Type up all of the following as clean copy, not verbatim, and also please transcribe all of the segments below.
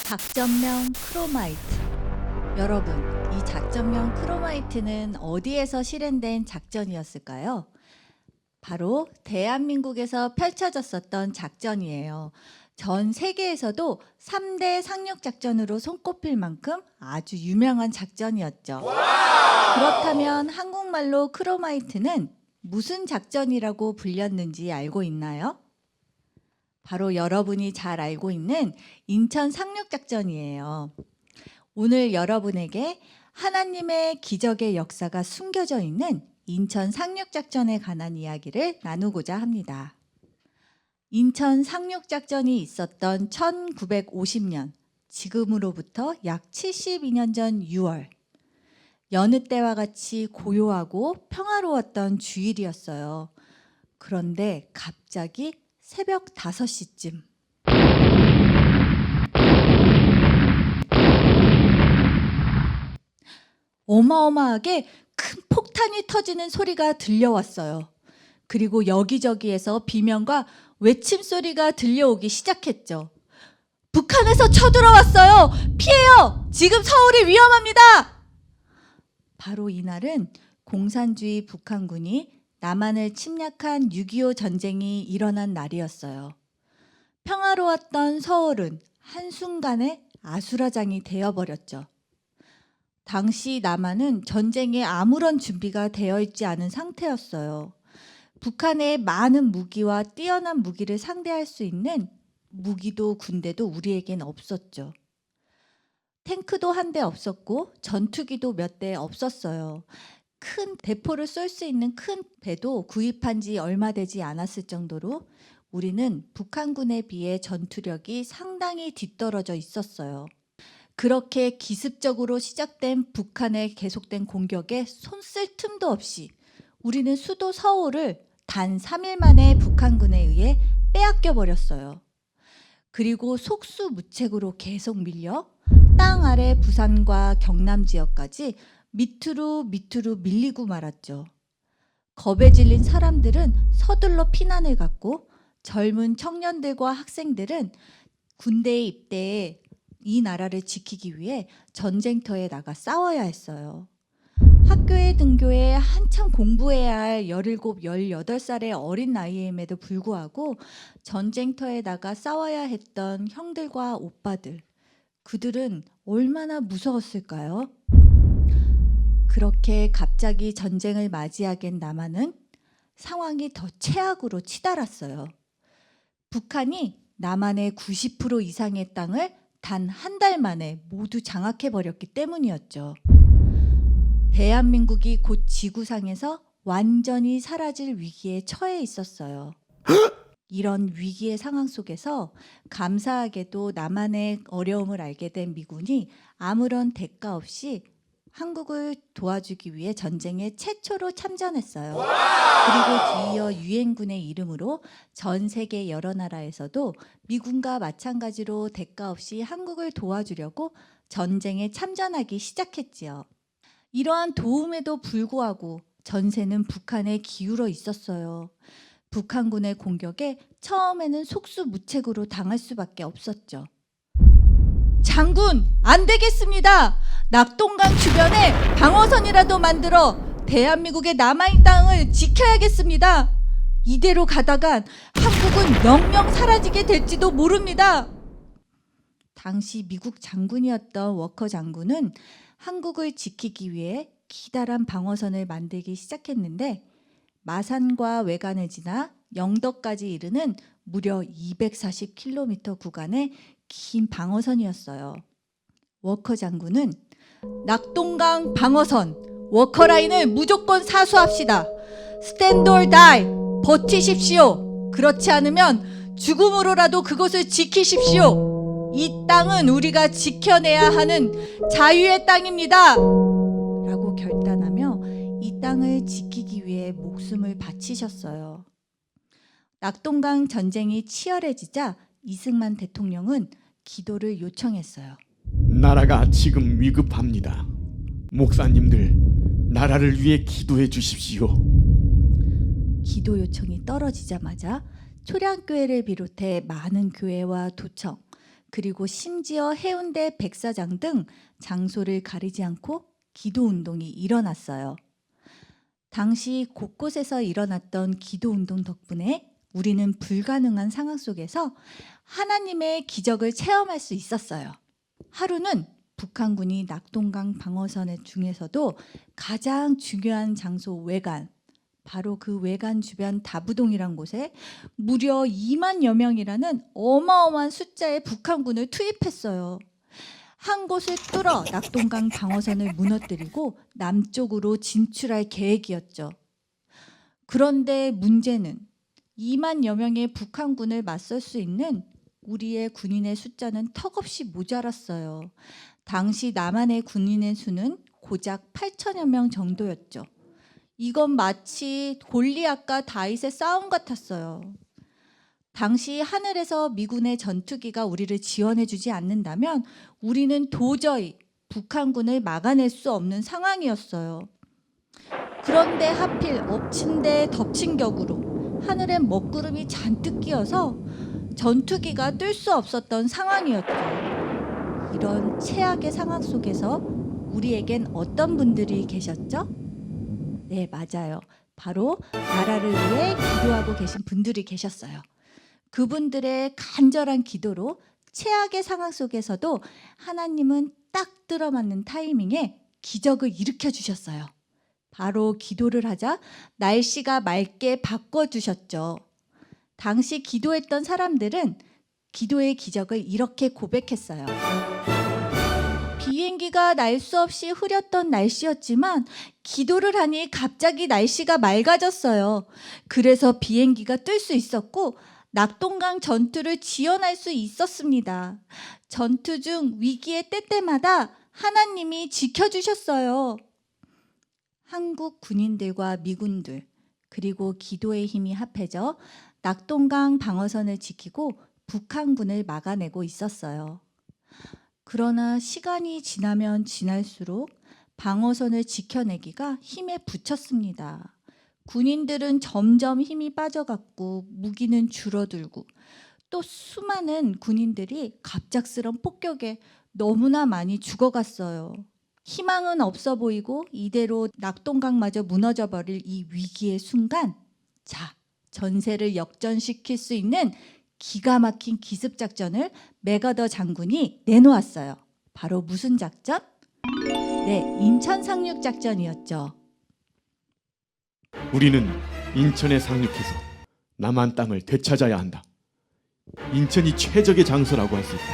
작전명 크로마이트. 여러분, 이 작전명 크로마이트는 어디에서 실현된 작전이었을까요? 바로 대한민국에서 펼쳐졌었던 작전이에요. 전 세계에서도 3대 상륙작전으로 손꼽힐 만큼 아주 유명한 작전이었죠. 그렇다면 한국말로 크로마이트는 무슨 작전이라고 불렸는지 알고 있나요? 바로 여러분이 잘 알고 있는 인천 상륙작전이에요. 오늘 여러분에게 하나님의 기적의 역사가 숨겨져 있는 인천 상륙작전에 관한 이야기를 나누고자 합니다. 인천 상륙작전이 있었던 1950년, 지금으로부터 약 72년 전 6월, 여느 때와 같이 고요하고 평화로웠던 주일이었어요. 그런데 갑자기 새벽 5시쯤 어마어마하게 큰 폭탄이 터지는 소리가 들려왔어요. 그리고 여기저기에서 비명과 외침 소리가 들려오기 시작했죠. 북한에서 쳐들어왔어요! 피해요! 지금 서울이 위험합니다! 바로 이날은 공산주의 북한군이 남한을 침략한 6.25 전쟁이 일어난 날이었어요. 평화로웠던 서울은 한순간에 아수라장이 되어버렸죠. 당시 남한은 전쟁에 아무런 준비가 되어 있지 않은 상태였어요. 북한의 많은 무기와 뛰어난 무기를 상대할 수 있는 무기도 군대도 우리에겐 없었죠. 탱크도 한 대 없었고 전투기도 몇 대 없었어요. 큰 대포를 쏠 수 있는 큰 배도 구입한 지 얼마 되지 않았을 정도로 우리는 북한군에 비해 전투력이 상당히 뒤떨어져 있었어요. 그렇게 기습적으로 시작된 북한의 계속된 공격에 손쓸 틈도 없이 우리는 수도 서울을 단 3일 만에 북한군에 의해 빼앗겨 버렸어요. 그리고 속수무책으로 계속 밀려 땅 아래 부산과 경남 지역까지 밑으로 밀리고 말았죠. 겁에 질린 사람들은 서둘러 피난을 갔고 젊은 청년들과 학생들은 군대에 입대해 이 나라를 지키기 위해 전쟁터에 나가 싸워야 했어요. 학교에 등교해 한참 공부해야 할 17, 18살의 어린 나이임에도 불구하고 전쟁터에 나가 싸워야 했던 형들과 오빠들, 그들은 얼마나 무서웠을까요? 그렇게 갑자기 전쟁을 맞이하긴 남한은 상황이 더 최악으로 치달았어요. 북한이 남한의 90% 이상의 땅을 단 한 달 만에 모두 장악해버렸기 때문이었죠. 대한민국이 곧 지구상에서 완전히 사라질 위기에 처해 있었어요. 이런 위기의 상황 속에서 감사하게도 남한의 어려움을 알게 된 미군이 아무런 대가 없이 한국을 도와주기 위해 전쟁에 최초로 참전했어요. 그리고 뒤이어 유엔군의 이름으로 전 세계 여러 나라에서도 미군과 마찬가지로 대가 없이 한국을 도와주려고 전쟁에 참전하기 시작했지요. 이러한 도움에도 불구하고 전세는 북한에 기울어 있었어요. 북한군의 공격에 처음에는 속수무책으로 당할 수밖에 없었죠. 장군, 안 되겠습니다. 낙동강 주변에 방어선이라도 만들어 대한민국의 남한의 땅을 지켜야겠습니다. 이대로 가다간 한국은 영영 사라지게 될지도 모릅니다. 당시 미국 장군이었던 워커 장군은 한국을 지키기 위해 기다란 방어선을 만들기 시작했는데 마산과 외관을 지나 영덕까지 이르는 무려 240km 구간의 긴 방어선이었어요. 워커 장군은 낙동강 방어선, 워커라인을 무조건 사수합시다. 스탠드 올 다이, 버티십시오. 그렇지 않으면 죽음으로라도 그곳을 지키십시오. 이 땅은 우리가 지켜내야 하는 자유의 땅입니다. 라고 결단하며 이 땅을 지키기 위해 목숨을 바치셨어요. 낙동강 전쟁이 치열해지자 이승만 대통령은 기도를 요청했어요. 나라가 지금 위급합니다. 목사님들, 나라를 위해 기도해 주십시오. 기도 요청이 떨어지자마자 초량교회를 비롯해 많은 교회와 도청, 그리고 심지어 해운대 백사장 등 장소를 가리지 않고 기도 운동이 일어났어요. 당시 곳곳에서 일어났던 기도 운동 덕분에 우리는 불가능한 상황 속에서 하나님의 기적을 체험할 수 있었어요. 하루는 북한군이 낙동강 방어선 중에서도 가장 중요한 장소 외관, 바로 그 외관 주변 다부동이란 곳에 무려 2만여 명이라는 어마어마한 숫자의 북한군을 투입했어요. 한 곳을 뚫어 낙동강 방어선을 무너뜨리고 남쪽으로 진출할 계획이었죠. 그런데 문제는 2만여 명의 북한군을 맞설 수 있는 우리의 군인의 숫자는 턱없이 모자랐어요. 당시 남한의 군인의 수는 고작 8천여 명 정도였죠. 이건 마치 골리앗과 다윗의 싸움 같았어요. 당시 하늘에서 미군의 전투기가 우리를 지원해주지 않는다면 우리는 도저히 북한군을 막아낼 수 없는 상황이었어요. 그런데 하필 엎친 데 덮친 격으로 하늘엔 먹구름이 잔뜩 끼어서 전투기가 뜰 수 없었던 상황이었죠. 이런 최악의 상황 속에서 우리에겐 어떤 분들이 계셨죠? 네, 맞아요. 바로 나라를 위해 기도하고 계신 분들이 계셨어요. 그분들의 간절한 기도로 최악의 상황 속에서도 하나님은 딱 들어맞는 타이밍에 기적을 일으켜 주셨어요. 바로 기도를 하자 날씨가 맑게 바꿔주셨죠. 당시 기도했던 사람들은 기도의 기적을 이렇게 고백했어요. 비행기가 날 수 없이 흐렸던 날씨였지만 기도를 하니 갑자기 날씨가 맑아졌어요. 그래서 비행기가 뜰 수 있었고 낙동강 전투를 지원할 수 있었습니다. 전투 중 위기의 때때마다 하나님이 지켜주셨어요. 한국 군인들과 미군들 그리고 기도의 힘이 합해져 낙동강 방어선을 지키고 북한군을 막아내고 있었어요. 그러나 시간이 지나면 지날수록 방어선을 지켜내기가 힘에 부쳤습니다. 군인들은 점점 힘이 빠져갔고 무기는 줄어들고 또 수많은 군인들이 갑작스런 폭격에 너무나 많이 죽어갔어요. 희망은 없어 보이고 이대로 낙동강마저 무너져버릴 이 위기의 순간, 자, 전세를 역전시킬 수 있는 기가 막힌 기습작전을 맥어더 장군이 내놓았어요. 바로 무슨 작전? 네, 인천 상륙작전이었죠. 우리는 인천에 상륙해서 남한 땅을 되찾아야 한다. 인천이 최적의 장소라고 할 수 있다.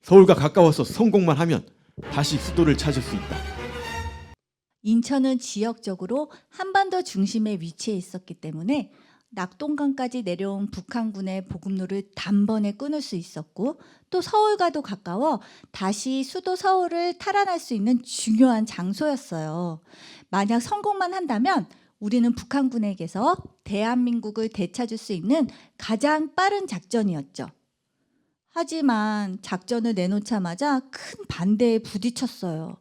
서울과 가까워서 성공만 하면 다시 수도를 찾을 수 있다. 인천은 지역적으로 한반도 중심에 위치해 있었기 때문에 낙동강까지 내려온 북한군의 보급로를 단번에 끊을 수 있었고 또 서울과도 가까워 다시 수도 서울을 탈환할 수 있는 중요한 장소였어요. 만약 성공만 한다면 우리는 북한군에게서 대한민국을 되찾을 수 있는 가장 빠른 작전이었죠. 하지만 작전을 내놓자마자 큰 반대에 부딪혔어요.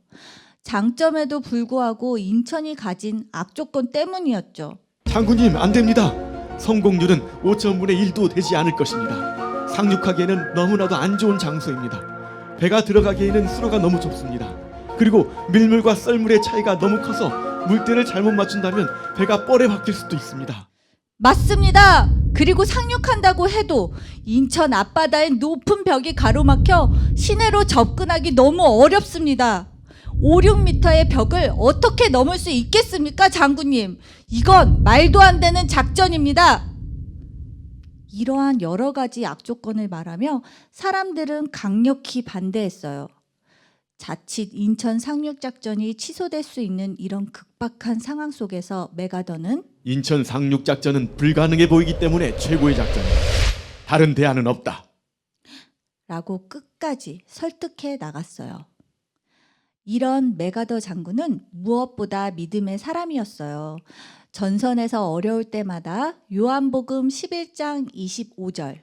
장점에도 불구하고 인천이 가진 악조건 때문이었죠. 장군님, 안 됩니다. 성공률은 5천분의 1도 되지 않을 것입니다. 상륙하기에는 너무나도 안 좋은 장소입니다. 배가 들어가기에는 수로가 너무 좁습니다. 그리고 밀물과 썰물의 차이가 너무 커서 물때를 잘못 맞춘다면 배가 뻘에 박힐 수도 있습니다. 맞습니다. 그리고 상륙한다고 해도 인천 앞바다에 높은 벽이 가로막혀 시내로 접근하기 너무 어렵습니다. 5, 6m의 벽을 어떻게 넘을 수 있겠습니까, 장군님? 이건 말도 안 되는 작전입니다. 이러한 여러 가지 악조건을 말하며 사람들은 강력히 반대했어요. 자칫 인천 상륙작전이 취소될 수 있는 이런 극박한 상황 속에서 맥아더는 인천 상륙작전은 불가능해 보이기 때문에 최고의 작전이다. 다른 대안은 없다. 라고 끝까지 설득해 나갔어요. 이런 맥아더 장군은 무엇보다 믿음의 사람이었어요. 전선에서 어려울 때마다 요한복음 11장 25절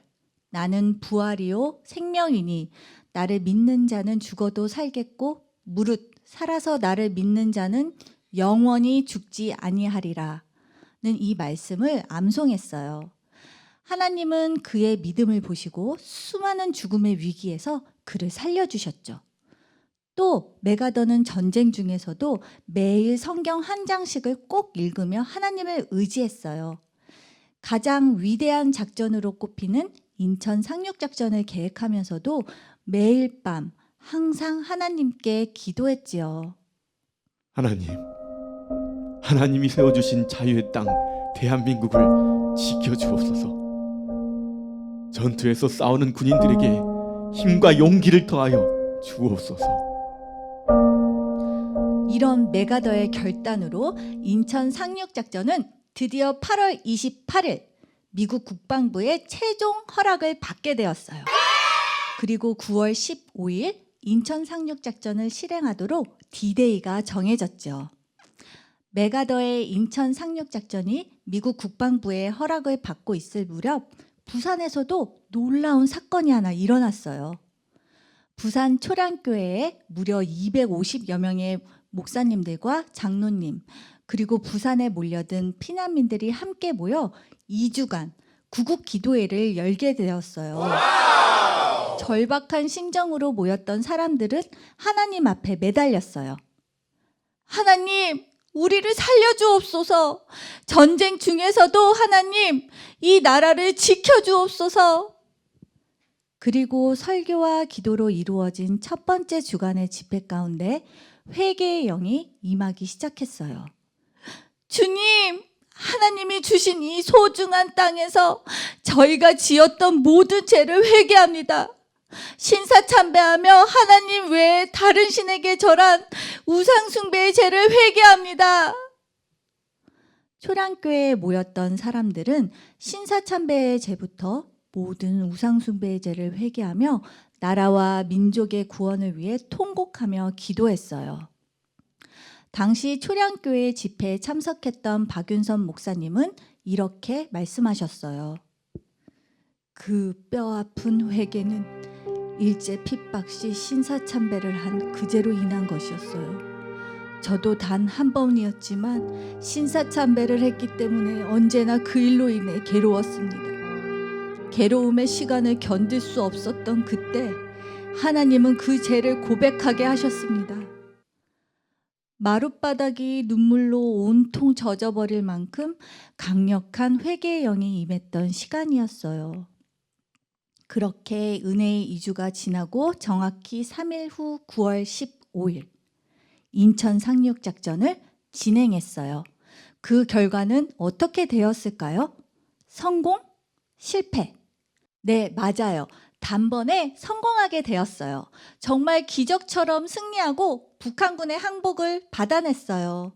나는 부활이요 생명이니 나를 믿는 자는 죽어도 살겠고 무릇 살아서 나를 믿는 자는 영원히 죽지 아니하리라 는 이 말씀을 암송했어요. 하나님은 그의 믿음을 보시고 수많은 죽음의 위기에서 그를 살려주셨죠. 또 메가더는 전쟁 중에서도 매일 성경 한 장씩을 꼭 읽으며 하나님을 의지했어요. 가장 위대한 작전으로 꼽히는 인천 상륙작전을 계획하면서도 매일 밤 항상 하나님께 기도했지요. 하나님이 세워주신 자유의 땅 대한민국을 지켜주옵소서. 전투에서 싸우는 군인들에게 힘과 용기를 더하여 주옵소서. 이런 메가더의 결단으로 인천 상륙작전은 드디어 8월 28일 미국 국방부의 최종 허락을 받게 되었어요. 그리고 9월 15일 인천 상륙작전을 실행하도록 D-Day가 정해졌죠. 메가더의 인천 상륙작전이 미국 국방부의 허락을 받고 있을 무렵 부산에서도 놀라운 사건이 하나 일어났어요. 부산 초량교회에 무려 250여 명의 목사님들과 장로님, 그리고 부산에 몰려든 피난민들이 함께 모여 2주간 구국 기도회를 열게 되었어요. 절박한 심정으로 모였던 사람들은 하나님 앞에 매달렸어요. 하나님, 우리를 살려주옵소서. 전쟁 중에서도 하나님, 이 나라를 지켜주옵소서. 그리고 설교와 기도로 이루어진 첫 번째 주간의 집회 가운데 회개의 영이 임하기 시작했어요. 주님, 하나님이 주신 이 소중한 땅에서 저희가 지었던 모든 죄를 회개합니다. 신사참배하며 하나님 외에 다른 신에게 절한 우상숭배의 죄를 회개합니다. 초량교회에 모였던 사람들은 신사참배의 죄부터 모든 우상숭배의 죄를 회개하며 나라와 민족의 구원을 위해 통곡하며 기도했어요. 당시 초량교회 집회에 참석했던 박윤선 목사님은 이렇게 말씀하셨어요. 그 뼈아픈 회개는 일제 핍박 시 신사참배를 한 그제로 인한 것이었어요. 저도 단 한 번이었지만 신사참배를 했기 때문에 언제나 그 일로 인해 괴로웠습니다. 괴로움의 시간을 견딜 수 없었던 그때 하나님은 그 죄를 고백하게 하셨습니다. 마룻바닥이 눈물로 온통 젖어버릴 만큼 강력한 회개의 영이 임했던 시간이었어요. 그렇게 은혜의 2주가 지나고 정확히 3일 후 9월 15일 인천 상륙작전을 진행했어요. 그 결과는 어떻게 되었을까요? 성공? 실패? 네, 맞아요. 단번에 성공하게 되었어요. 정말 기적처럼 승리하고 북한군의 항복을 받아냈어요.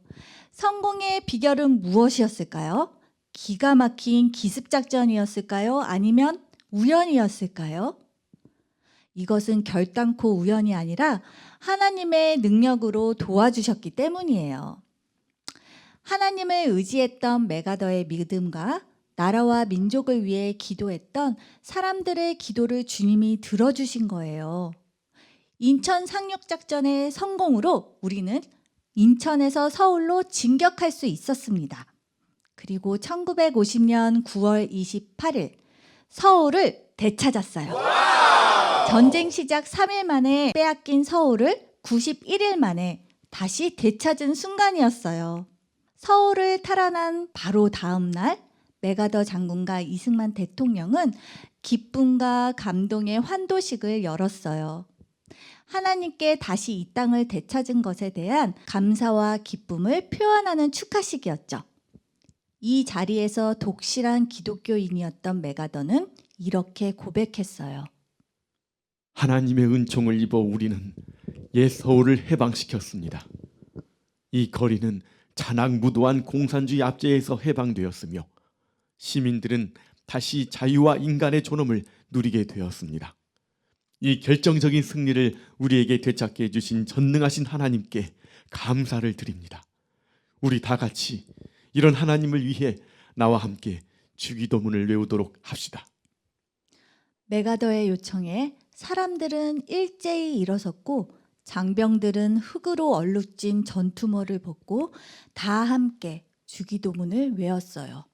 성공의 비결은 무엇이었을까요? 기가 막힌 기습작전이었을까요? 아니면 우연이었을까요? 이것은 결단코 우연이 아니라 하나님의 능력으로 도와주셨기 때문이에요. 하나님을 의지했던 메가더의 믿음과 나라와 민족을 위해 기도했던 사람들의 기도를 주님이 들어주신 거예요. 인천 상륙작전의 성공으로 우리는 인천에서 서울로 진격할 수 있었습니다. 그리고 1950년 9월 28일 서울을 되찾았어요. 전쟁 시작 3일 만에 빼앗긴 서울을 91일 만에 다시 되찾은 순간이었어요. 서울을 탈환한 바로 다음 날 메가더 장군과 이승만 대통령은 기쁨과 감동의 환도식을 열었어요. 하나님께 다시 이 땅을 되찾은 것에 대한 감사와 기쁨을 표현하는 축하식이었죠. 이 자리에서 독실한 기독교인이었던 메가더는 이렇게 고백했어요. 하나님의 은총을 입어 우리는 옛 서울을 해방시켰습니다. 이 거리는 잔악무도한 공산주의 압제에서 해방되었으며 시민들은 다시 자유와 인간의 존엄을 누리게 되었습니다. 이 결정적인 승리를 우리에게 되찾게 해주신 전능하신 하나님께 감사를 드립니다. 우리 다 같이 이런 하나님을 위해 나와 함께 주기도문을 외우도록 합시다. 메가더의 요청에 사람들은 일제히 일어섰고 장병들은 흙으로 얼룩진 전투머를 벗고 다 함께 주기도문을 외웠어요.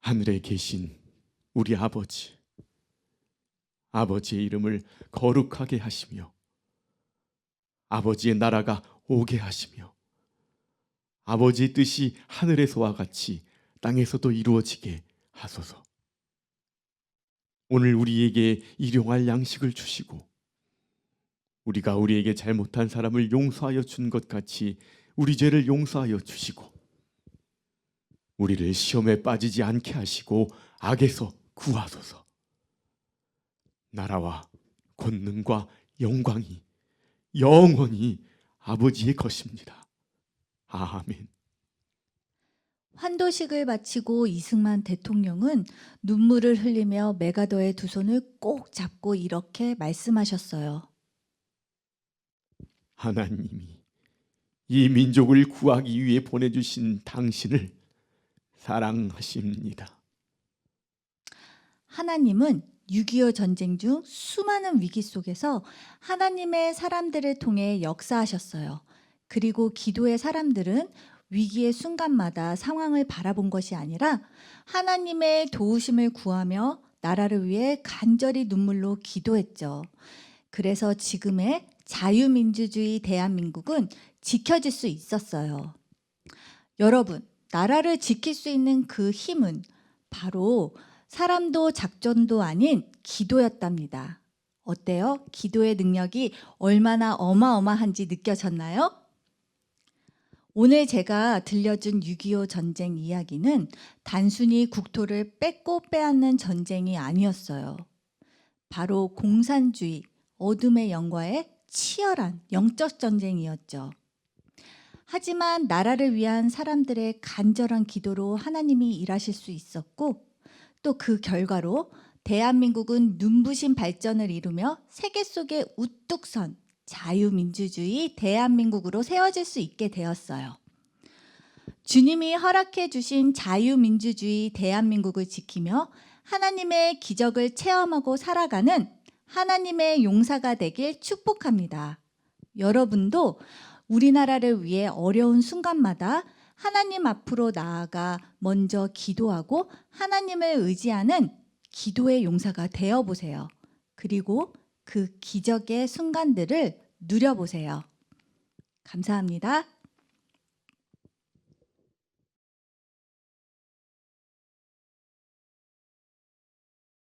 하늘에 계신 우리 아버지, 아버지의 이름을 거룩하게 하시며 아버지의 나라가 오게 하시며 아버지의 뜻이 하늘에서와 같이 땅에서도 이루어지게 하소서. 오늘 우리에게 일용할 양식을 주시고 우리가 우리에게 잘못한 사람을 용서하여 준 것 같이 우리 죄를 용서하여 주시고 우리를 시험에 빠지지 않게 하시고 악에서 구하소서. 나라와 권능과 영광이 영원히 아버지의 것입니다. 아멘. 환도식을 마치고 이승만 대통령은 눈물을 흘리며 메가더의 두 손을 꼭 잡고 이렇게 말씀하셨어요. 하나님이 이 민족을 구하기 위해 보내주신 당신을 사랑하십니다. 하나님은 6.25 전쟁 중 수많은 위기 속에서 하나님의 사람들을 통해 역사하셨어요. 그리고 기도의 사람들은 위기의 순간마다 상황을 바라본 것이 아니라 하나님의 도우심을 구하며 나라를 위해 간절히 눈물로 기도했죠. 그래서 지금의 자유민주주의 대한민국은 지켜질 수 있었어요. 여러분, 나라를 지킬 수 있는 그 힘은 바로 사람도 작전도 아닌 기도였답니다. 어때요? 기도의 능력이 얼마나 어마어마한지 느껴졌나요? 오늘 제가 들려준 6.25 전쟁 이야기는 단순히 국토를 뺏고 빼앗는 전쟁이 아니었어요. 바로 공산주의, 어둠의 영과의 치열한 영적 전쟁이었죠. 하지만 나라를 위한 사람들의 간절한 기도로 하나님이 일하실 수 있었고 또 그 결과로 대한민국은 눈부신 발전을 이루며 세계 속에 우뚝 선 자유민주주의 대한민국으로 세워질 수 있게 되었어요. 주님이 허락해 주신 자유민주주의 대한민국을 지키며 하나님의 기적을 체험하고 살아가는 하나님의 용사가 되길 축복합니다. 여러분도 우리나라를 위해 어려운 순간마다 하나님 앞으로 나아가 먼저 기도하고 하나님을 의지하는 기도의 용사가 되어보세요. 그리고 그 기적의 순간들을 누려보세요. 감사합니다.